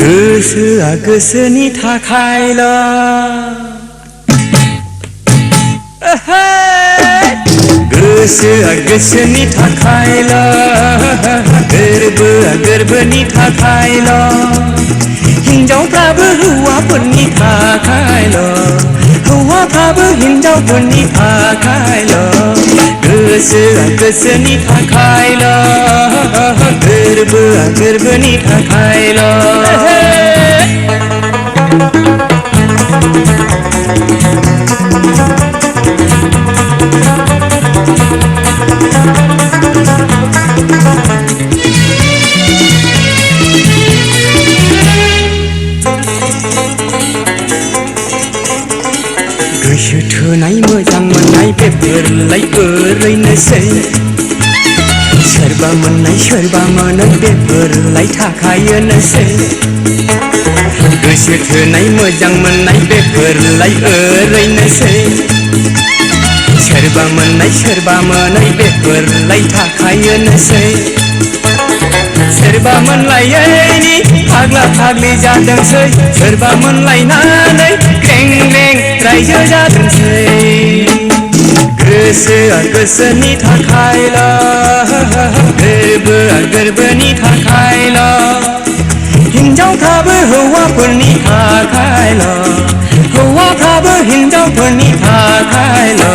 गोसोआ गोसोनि थाखायल' गोसोआ गोसोनि थाखायल' गोरबोआ गोरबोनि थाखायल' हिन्जावफ्राबो हौवाफोरनि थाखायल' हौवाफ्राबो हिन्जावफोरनि थाखायल' गोसोआ गोसोनि थाखायल' गोरबोआ गोरबोनि थाखायल' गोसो थोनाय मोजां मोननाय बेफोरलाय ओरैनोसै सोरबा मोननाय सोरबा मोनै बेफोरलाय थाखायोनोसै गोसो थोनाय मोजां मोननाय बेफोरलाय ओरैनोसै सोरबा मोननाय सोरबा मोनै बेफोरलाय थाखायोनोसै सोरबा मोनलायैनि फाग्ला फाग्लि जादोंसै सोरबा मोनलायनानै ग्रें ग्रें रायजो जादोंसै गोसोआ गोसोनि थाखायल' गोरबोआ गोरबोनि थाखायल' हिन्जावफ्राबो हौवाफोरनि थाखायल' हौवाफ्राबो हिन्जावफोरनि थाखायल'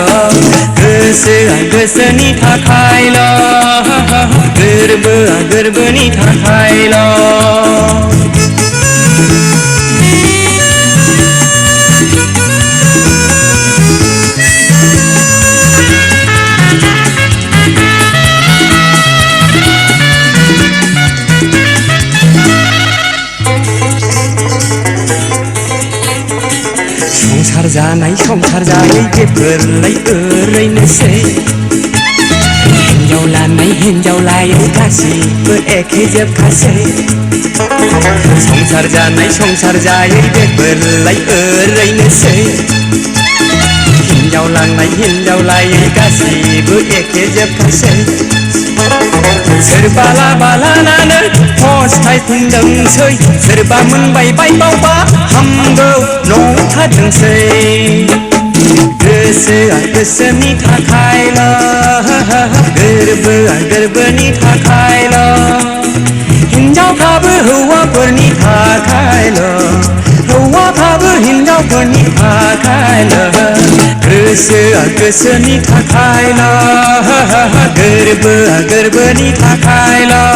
गोसोआ गोसोनि थाखायल' गोरबोआ गोरबोनि थाखायल' संसार जानाय संसार जायै बेफोरलाय ओरैनोसै हिन्जाव लानाय हिन्जाव लायै गासिबो एखे जोबखासै संसार जानाय संसार जायै बेफोरलाय ओरैनोसै हिन्जाव लानाय हिन्जाव लायै गासिबो एखे जोबखासै सोरबा लाबा लानानै फस्थायफिनदोंसै सोरबा मोनबाय बायबावबा हामगौ नंखादोंसै गोसोआ गोसोनि थाखायल' गोरबोआ गोरबोनि थाखायल' हिन्जावफ्राबो हौवाफोरनि थाखायल' हौवाफ्राबो हिन्जावफोरनि थाखायल' गोसोआ गोसोनि थाखायल' गोरबोआ गोरबोनि थाखायल'